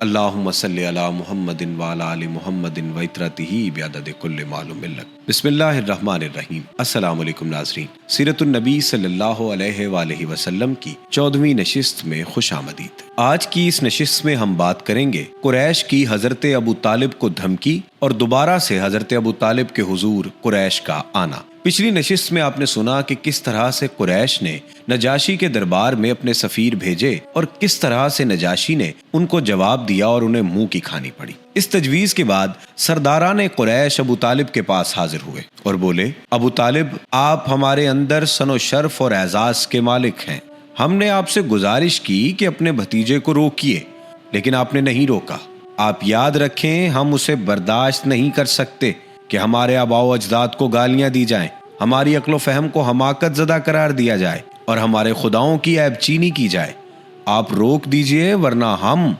اللہم صلی علی محمد وعلی آل محمد وعترتہ بعدد کل معلوم لک۔ بسم اللہ الرحمن الرحیم۔ السلام علیکم ناظرین، سیرت النبی صلی اللہ علیہ وآلہ وسلم کی 14ویں نشست میں خوش آمدید۔ آج کی اس نشست میں ہم بات کریں گے قریش کی حضرت ابو طالب کو دھمکی اور دوبارہ سے حضرت ابو طالب کے حضور قریش کا آنا۔ پچھلی نشست میں آپ نے سنا کہ کس طرح سے قریش نے نجاشی کے دربار میں اپنے سفیر بھیجے اور کس طرح سے نجاشی نے ان کو جواب دیا اور انہیں منہ کی کھانی پڑی۔ اس تجویز کے بعد سرداران قریش ابو طالب کے پاس حاضر ہوئے اور بولے، ابو طالب، آپ ہمارے اندر سن و شرف اور اعزاز کے مالک ہیں۔ ہم نے آپ سے گزارش کی کہ اپنے بھتیجے کو روکیے، لیکن آپ نے نہیں روکا۔ آپ یاد رکھیں، ہم اسے برداشت نہیں کر سکتے کہ ہمارے آباء و اجداد کو گالیاں دی جائیں، ہماری عقل و فہم کو حماقت زدہ قرار دیا جائے اور ہمارے خداؤں کی عیب چینی کی جائے۔ آپ روک دیجئے، ورنہ ہم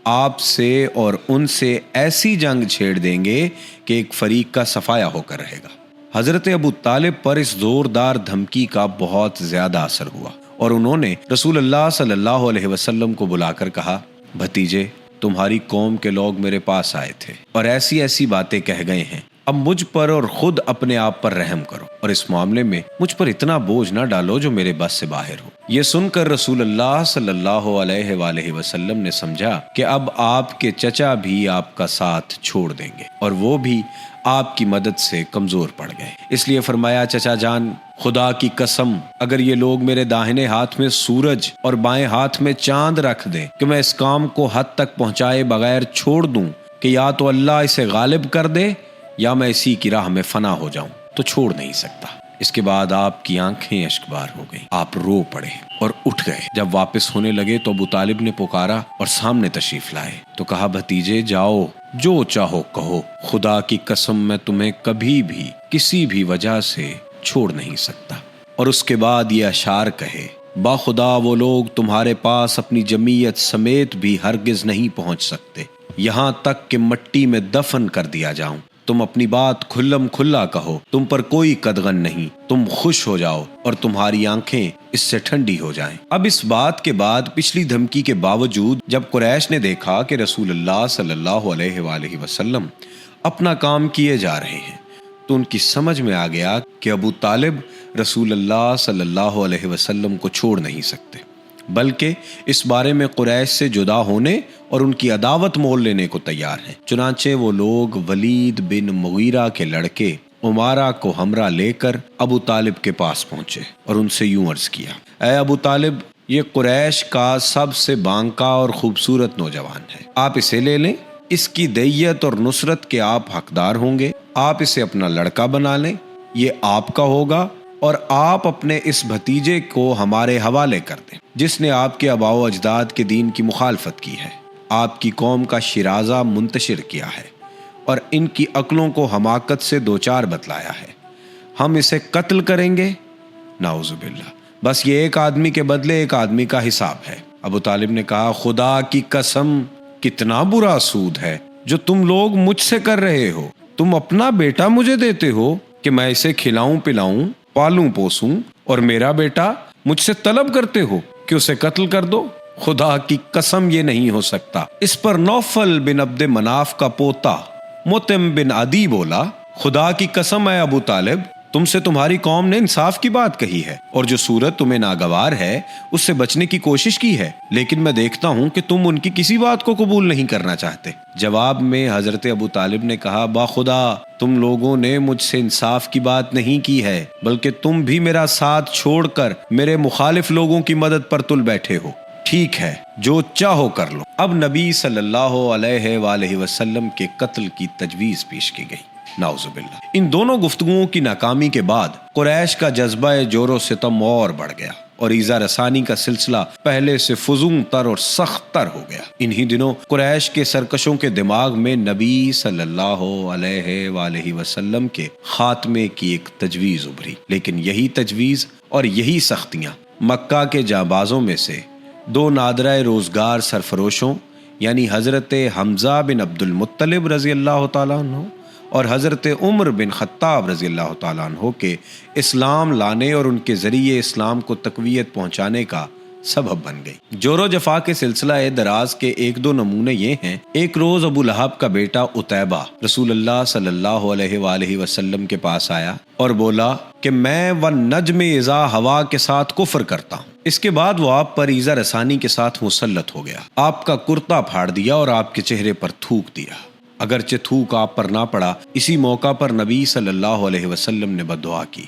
آپ سے اور ان سے ایسی جنگ چھیڑ دیں گے کہ ایک فریق کا صفایا ہو کر رہے گا۔ حضرت ابو طالب پر اس زوردار دھمکی کا بہت زیادہ اثر ہوا اور انہوں نے رسول اللہ صلی اللہ علیہ وسلم کو بلا کر کہا، بھتیجے، تمہاری قوم کے لوگ میرے پاس آئے تھے اور ایسی ایسی باتیں کہہ گئے ہیں، اب مجھ پر اور خود اپنے آپ پر رحم کرو اور اس معاملے میں مجھ پر اتنا بوجھ نہ ڈالو جو میرے بس سے باہر ہو۔ یہ سن کر رسول اللہ صلی اللہ علیہ وآلہ وسلم نے سمجھا کہ اب آپ کے چچا بھی آپ کا ساتھ چھوڑ دیں گے اور وہ بھی آپ کی مدد سے کمزور پڑ گئے، اس لیے فرمایا، چچا جان، خدا کی قسم، اگر یہ لوگ میرے داہنے ہاتھ میں سورج اور بائیں ہاتھ میں چاند رکھ دیں کہ میں اس کام کو حد تک پہنچائے بغیر چھوڑ دوں کہ یا تو اللہ اسے غالب کر دے یا میں اسی کی راہ میں فنا ہو جاؤں، تو چھوڑ نہیں سکتا۔ اس کے بعد آپ کی آنکھیں اشکبار ہو گئیں، آپ رو پڑے اور اٹھ گئے۔ جب واپس ہونے لگے تو ابو طالب نے پکارا اور سامنے تشریف لائے تو کہا، بھتیجے جاؤ، جو چاہو کہو، خدا کی قسم میں تمہیں کبھی بھی کسی بھی وجہ سے چھوڑ نہیں سکتا۔ اور اس کے بعد یہ اشعار کہے، با خدا وہ لوگ تمہارے پاس اپنی جمیعت سمیت بھی ہرگز نہیں پہنچ سکتے، یہاں تک کہ مٹی میں دفن کر دیا جاؤں۔ تم اپنی بات کھلم کھلا کہو، تم پر کوئی قدغن نہیں، تم خوش ہو جاؤ اور تمہاری آنکھیں اس سے ٹھنڈی ہو جائیں۔ اب اس بات کے بعد پچھلی دھمکی کے باوجود جب قریش نے دیکھا کہ رسول اللہ صلی اللہ علیہ وآلہ وسلم اپنا کام کیے جا رہے ہیں تو ان کی سمجھ میں آ گیا کہ ابو طالب رسول اللہ صلی اللہ علیہ وسلم کو چھوڑ نہیں سکتے، بلکہ اس بارے میں قریش سے جدا ہونے اور ان کی عداوت مول لینے کو تیار ہیں۔ چنانچہ وہ لوگ ولید بن مغیرہ کے لڑکے عمارہ کو ہمراہ لے کر ابو طالب کے پاس پہنچے اور ان سے یوں عرض کیا، اے ابو طالب، یہ قریش کا سب سے بانکا اور خوبصورت نوجوان ہے، آپ اسے لے لیں، اس کی دیت اور نصرت کے آپ حقدار ہوں گے، آپ اسے اپنا لڑکا بنا لیں، یہ آپ کا ہوگا اور آپ اپنے اس بھتیجے کو ہمارے حوالے کر دیں جس نے آپ کے آباء و اجداد کے دین کی مخالفت کی ہے، آپ کی قوم کا شیرازہ منتشر کیا ہے اور ان کی عقلوں کو حماقت سے دوچار بتلایا ہے، ہم اسے قتل کریں گے، نعوذ باللہ، بس یہ ایک آدمی کے بدلے ایک آدمی کا حساب ہے۔ ابو طالب نے کہا، خدا کی قسم، کتنا برا سود ہے جو تم لوگ مجھ سے کر رہے ہو، تم اپنا بیٹا مجھے دیتے ہو کہ میں اسے کھلاؤں پلاؤں، پالوں پوسوں، اور میرا بیٹا مجھ سے طلب کرتے ہو کہ اسے قتل کر دو، خدا کی قسم یہ نہیں ہو سکتا۔ اس پر نوفل بن عبد مناف کا پوتا مطعم بن عدی بولا، خدا کی قسم اے ابو طالب، تم سے تمہاری قوم نے انصاف کی بات کہی ہے اور جو صورت تمہیں ناگوار ہے اس سے بچنے کی کوشش کی ہے، لیکن میں دیکھتا ہوں کہ تم ان کی کسی بات کو قبول نہیں کرنا چاہتے۔ جواب میں حضرت ابو طالب نے کہا، با خدا، تم لوگوں نے مجھ سے انصاف کی بات نہیں کی ہے، بلکہ تم بھی میرا ساتھ چھوڑ کر میرے مخالف لوگوں کی مدد پر تل بیٹھے ہو۔ ٹھیک ہے، جو چاہو کر لو۔ اب نبی صلی اللہ علیہ وآلہ وسلم کے قتل کی تجویز پیش کی گئی، نعوذ باللہ۔ ان دونوں گفتگوؤں کی ناکامی کے بعد قریش کا جذبہ جور و ستم اور بڑھ گیا اور ایذا رسانی کا سلسلہ پہلے سے فزوں تر اور سخت تر ہو گیا۔ انہی دنوں قریش کے سرکشوں کے دماغ میں نبی صلی اللہ علیہ وآلہ وسلم کے خاتمے کی ایک تجویز ابھری، لیکن یہی تجویز اور یہی سختیاں مکہ کے جانبازوں میں سے دو نادرہ روزگار سرفروشوں یعنی حضرت حمزہ بن عبد المطلب رضی اللہ تعالیٰ عنہ اور حضرت عمر بن خطاب رضی اللہ تعالیٰ عنہ کے اسلام لانے اور ان کے ذریعے اسلام کو تقویت پہنچانے کا سبب بن گئی۔ جور و جفا کے سلسلہ دراز کے ایک دو نمونے یہ ہیں۔ ایک روز ابو لہب کا بیٹا عتیبہ رسول اللہ صلی اللہ علیہ وآلہ وسلم کے پاس آیا اور بولا کہ میں والنجم اذا ہوا کے ساتھ کفر کرتا ہوں۔ اس کے بعد وہ آپ پر ایذا رسانی کے ساتھ مسلط ہو گیا، آپ کا کرتا پھاڑ دیا اور آپ کے چہرے پر تھوک دیا۔ اگرچہ تھوک آپ پر نہ پڑا، اسی موقع پر نبی صلی اللہ علیہ وسلم نے بد دعا کی،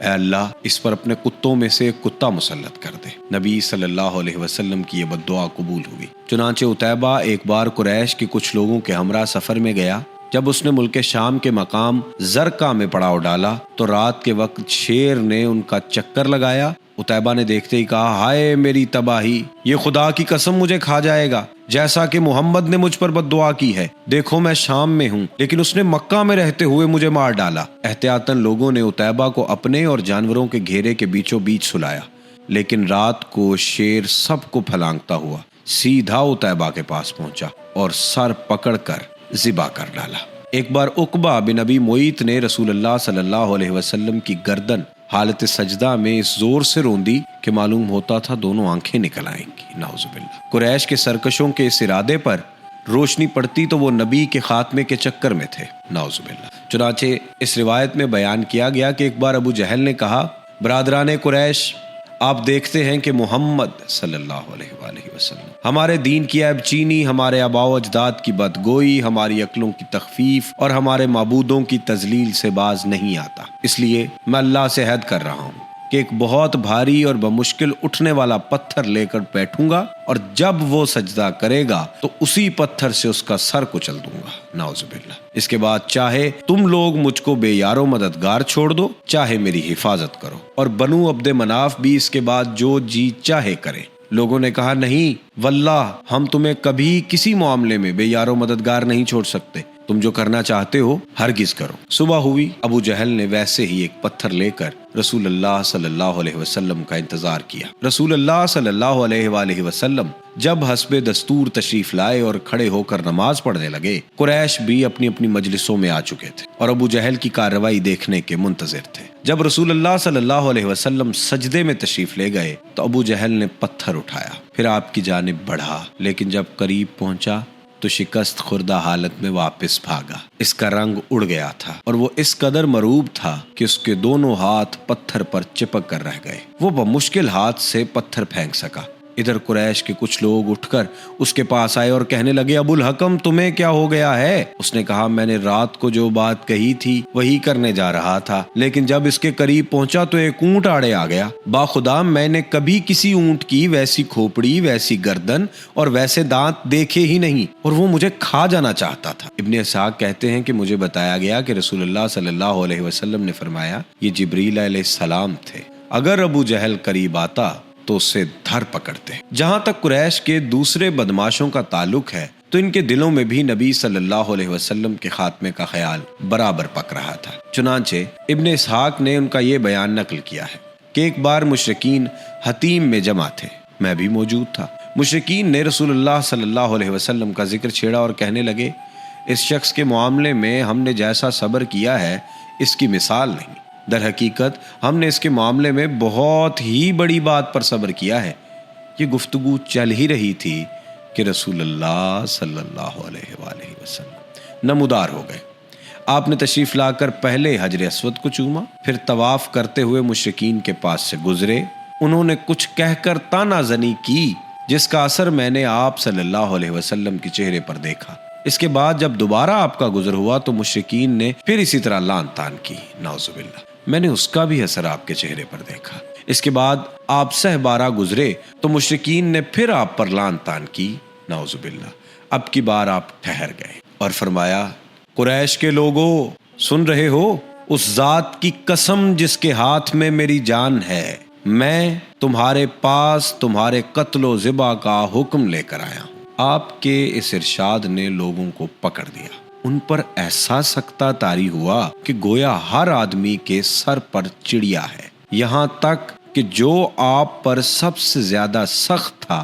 اے اللہ اس پر اپنے کتوں میں سے ایک کتا مسلط کر دے۔ نبی صلی اللہ علیہ وسلم کی یہ بد دعا قبول ہوئی۔ چنانچہ عتیبہ ایک بار قریش کے کچھ لوگوں کے ہمراہ سفر میں گیا۔ جب اس نے ملک شام کے مقام زرقہ میں پڑاؤ ڈالا تو رات کے وقت شیر نے ان کا چکر لگایا۔ عتیبہ نے دیکھتے ہی کہا، ہائے میری تباہی، یہ خدا کی قسم مجھے کھا جائے گا جیسا کہ محمد نے مجھ پر بد دعا کی ہے۔ دیکھو میں شام میں ہوں لیکن اس نے مکہ میں رہتے ہوئے مجھے مار ڈالا۔ احتیاطاً لوگوں نے عتیبہ کو اپنے اور جانوروں کے گھیرے کے بیچوں بیچ سلایا، لیکن رات کو شیر سب کو پھلانگتا ہوا سیدھا عتیبہ کے پاس پہنچا اور سر پکڑ کر ذبح کر ڈالا۔ ایک بار عقبہ بن ابی معیط نے رسول اللہ صلی اللہ علیہ وسلم کی گردن حالت سجدہ میں اس زور سے روندی کہ معلوم ہوتا تھا دونوں آنکھیں نکل آئیں گی، نعوذ باللہ۔ قریش کے سرکشوں کے اس ارادے پر روشنی پڑتی تو وہ نبی کے خاتمے کے چکر میں تھے، نعوذ باللہ۔ چنانچہ اس روایت میں بیان کیا گیا کہ ایک بار ابو جہل نے کہا، برادران قریش، آپ دیکھتے ہیں کہ محمد صلی اللہ علیہ وآلہ وسلم ہمارے دین کی عیب چینی، ہمارے آباء و اجداد کی بدگوئی، ہماری عقلوں کی تخفیف اور ہمارے معبودوں کی تذلیل سے باز نہیں آتا۔ اس لیے میں اللہ سے عہد کر رہا ہوں کہ ایک بہت بھاری اور بمشکل اٹھنے والا پتھر لے کر بیٹھوں گا اور جب وہ سجدہ کرے گا تو اسی پتھر سے اس کا سر کچل دوں گا، نعوذ باللہ۔ اس کے بعد چاہے تم لوگ مجھ کو بے یار و مددگار چھوڑ دو، چاہے میری حفاظت کرو، اور بنو عبد مناف بھی اس کے بعد جو جی چاہے کرے۔ لوگوں نے کہا، نہیں واللہ ہم تمہیں کبھی کسی معاملے میں بے یار و مددگار نہیں چھوڑ سکتے، تم جو کرنا چاہتے ہو ہرگز کرو۔ صبح ہوئی، ابو جہل نے ویسے ہی ایک پتھر لے کر رسول اللہ صلی اللہ علیہ وسلم کا انتظار کیا۔ رسول اللہ صلی اللہ علیہ وآلہ وسلم جب حسب دستور تشریف لائے اور کھڑے ہو کر نماز پڑھنے لگے، قریش بھی اپنی اپنی مجلسوں میں آ چکے تھے اور ابو جہل کی کارروائی دیکھنے کے منتظر تھے۔ جب رسول اللہ صلی اللہ علیہ وسلم سجدے میں تشریف لے گئے تو ابو جہل نے پتھر اٹھایا، پھر آپ کی جانب بڑھا، لیکن جب قریب پہنچا تو شکست خوردہ حالت میں واپس بھاگا۔ اس کا رنگ اڑ گیا تھا اور وہ اس قدر مروب تھا کہ اس کے دونوں ہاتھ پتھر پر چپک کر رہ گئے۔ وہ بمشکل ہاتھ سے پتھر پھینک سکا۔ ادھر قریش کے کچھ لوگ اٹھ کر اس کے پاس آئے اور کہنے لگے، ابو الحکم تمہیں کیا ہو گیا ہے؟ اس نے کہا، میں نے رات کو جو بات کہی تھی وہی کرنے جا رہا تھا، لیکن جب اس کے قریب پہنچا تو ایک اونٹ آڑے آ گیا۔ باخدا میں نے کبھی کسی اونٹ کی ویسی کھوپڑی، ویسی گردن اور ویسے دانت دیکھے ہی نہیں، اور وہ مجھے کھا جانا چاہتا تھا۔ ابن اسحاق کہتے ہیں کہ مجھے بتایا گیا کہ رسول اللہ صلی اللہ علیہ وسلم نے فرمایا، یہ جبریل علیہ السلام تھے، اگر ابو جہل قریب آتا تو اسے دھر پکڑتے۔ جہاں تک قریش کے دوسرے بدماشوں کا تعلق ہے تو ان کے دلوں میں بھی نبی صلی اللہ علیہ وسلم کے خاتمے کا خیال برابر پک رہا تھا۔ چنانچہ ابن اسحاق نے ان کا یہ بیان نقل کیا ہے کہ ایک بار مشرکین حتیم میں جمع تھے، میں بھی موجود تھا۔ مشرکین نے رسول اللہ صلی اللہ علیہ وسلم کا ذکر چھیڑا اور کہنے لگے، اس شخص کے معاملے میں ہم نے جیسا صبر کیا ہے اس کی مثال نہیں۔ در حقیقت ہم نے اس کے معاملے میں بہت ہی بڑی بات پر صبر کیا ہے۔ یہ گفتگو چل ہی رہی تھی کہ رسول اللہ صلی اللہ علیہ وآلہ وسلم نمودار ہو گئے۔ آپ نے تشریف لا کر پہلے حجر اسود کو چوما، پھر طواف کرتے ہوئے مشرکین کے پاس سے گزرے۔ انہوں نے کچھ کہہ کر تانا زنی کی جس کا اثر میں نے آپ صلی اللہ علیہ وسلم کے چہرے پر دیکھا۔ اس کے بعد جب دوبارہ آپ کا گزر ہوا تو مشرکین نے پھر اسی طرح لعن طعن کی، نعوذ باللہ۔ میں نے اس کا بھی اثر آپ کے چہرے پر دیکھا۔ اس کے بعد آپ سہ بارہ گزرے تو مشرکین نے پھر آپ پر لعن طعن کی، نعوذ باللہ۔ اب کی بار آپ ٹھہر گئے اور فرمایا، قریش کے لوگوں سن رہے ہو؟ اس ذات کی قسم جس کے ہاتھ میں میری جان ہے، میں تمہارے پاس تمہارے قتل و ذبح کا حکم لے کر آیا ہوں۔ آپ کے اس ارشاد نے لوگوں کو پکڑ دیا۔ ان پر ایسا سکتہ طاری ہوا کہ گویا ہر آدمی کے سر پر چڑیا ہے، یہاں تک کہ جو آپ پر سب سے زیادہ سخت تھا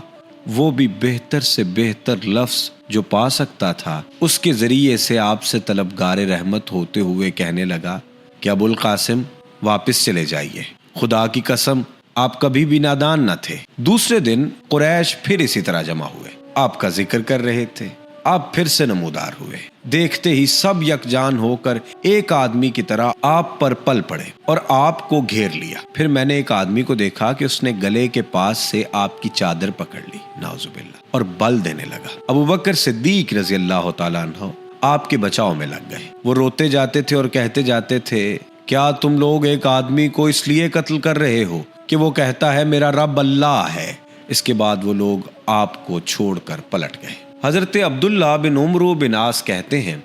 وہ بھی بہتر سے بہتر لفظ جو پا سکتا تھا اس کے ذریعے سے آپ سے طلبگار رحمت ہوتے ہوئے کہنے لگا کہ ابو القاسم واپس چلے جائیے، خدا کی قسم آپ کبھی بھی نادان نہ تھے۔ دوسرے دن قریش پھر اسی طرح جمع ہوئے، آپ کا ذکر کر رہے تھے۔ آپ پھر سے نمودار ہوئے، دیکھتے ہی سب یکجان ہو کر ایک آدمی کی طرح آپ پر پل پڑے اور آپ کو گھیر لیا۔ پھر میں نے ایک آدمی کو دیکھا کہ اس نے گلے کے پاس سے آپ کی چادر پکڑ لی، نعوذ باللہ، اور بل دینے لگا۔ ابو بکر صدیق رضی اللہ تعالیٰ عنہ آپ کے بچاؤ میں لگ گئے۔ وہ روتے جاتے تھے اور کہتے جاتے تھے، کیا تم لوگ ایک آدمی کو اس لیے قتل کر رہے ہو کہ وہ کہتا ہے میرا رب اللہ ہے؟ اس کے بعد وہ لوگ آپ کو چھوڑ کر پلٹ گئے۔ حضرت عبداللہ بن عمرو بن عاص کہتے ہیں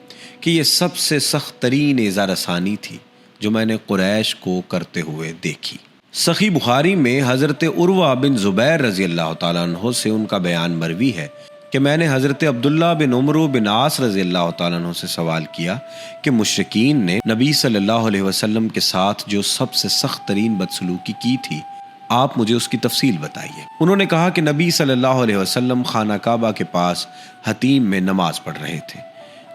کہ یہ سب سے سخت ترین ایذا رسانی تھی جو میں نے قریش کو کرتے ہوئے دیکھی۔ صحیح بخاری میں حضرت عروہ بن زبیر رضی اللہ تعالیٰ عنہ سے ان کا بیان مروی ہے کہ میں نے حضرت عبداللہ بن عمرو بن عاص رضی اللہ تعالیٰ عنہ سے سوال کیا کہ مشرکین نے نبی صلی اللہ علیہ وسلم کے ساتھ جو سب سے سخت ترین بدسلوکی کی تھی، آپ مجھے اس کی تفصیل بتائیے۔ انہوں نے کہا کہ نبی صلی اللہ علیہ وسلم خانہ کعبہ کے پاس حتیم میں نماز پڑھ رہے تھے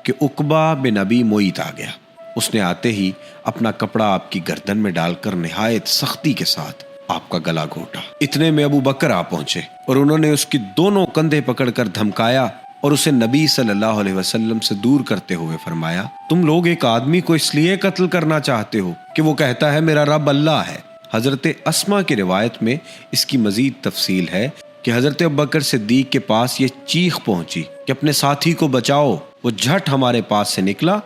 کہ عقبہ بن ابی معیط آ گیا۔ اس نے آتے ہی اپنا کپڑا آپ کی گردن میں ڈال کر نہایت سختی کے ساتھ آپ کا گلا گھونٹا۔ اتنے میں ابو بکر آ پہنچے اور انہوں نے اس کی دونوں کندھے پکڑ کر دھمکایا اور اسے نبی صلی اللہ علیہ وسلم سے دور کرتے ہوئے فرمایا، تم لوگ ایک آدمی کو اس لیے قتل کرنا چاہتے ہو کہ وہ کہتا ہے میرا رب اللہ ہے۔ حضرت اسما کی روایت میں اس کی مزید تفصیل ہے کہ حضرت ابوبکر صدیق کے پاس یہ چیخ پہنچی کہ اپنے ساتھی کو بچاؤ۔ وہ جھٹ ہمارے پاس سے نکلا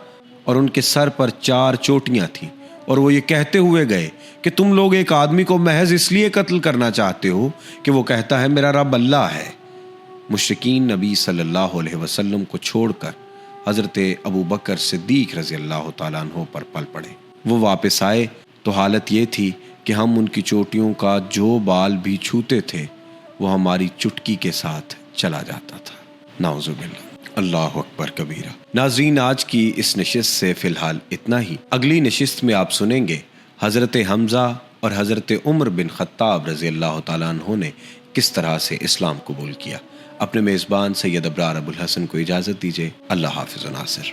اور ان کے سر پر 4 چوٹیاں تھیں اور وہ یہ کہتے ہوئے گئے کہ تم لوگ ایک آدمی کو محض اس لیے قتل کرنا چاہتے ہو کہ وہ کہتا ہے میرا رب اللہ ہے۔ مشرکین نبی صلی اللہ علیہ وسلم کو چھوڑ کر حضرت ابوبکر صدیق رضی اللہ تعالیٰ عنہ پر پل پڑے۔ وہ واپس آئے تو حالت یہ تھی کہ ہم ان کی چوٹیوں کا جو بال بھی چھوتے تھے وہ ہماری چٹکی کے ساتھ چلا جاتا تھا، نعوذ باللہ۔ اللہ اکبر کبیرہ۔ ناظرین، آج کی اس نشست سے فی الحال اتنا ہی۔ اگلی نشست میں آپ سنیں گے حضرت حمزہ اور حضرت عمر بن خطاب رضی اللہ تعالیٰ عنہ نے کس طرح سے اسلام قبول کیا۔ اپنے میزبان سید ابرار ابوالحسن کو اجازت دیجیے۔ اللہ حافظ و ناصر۔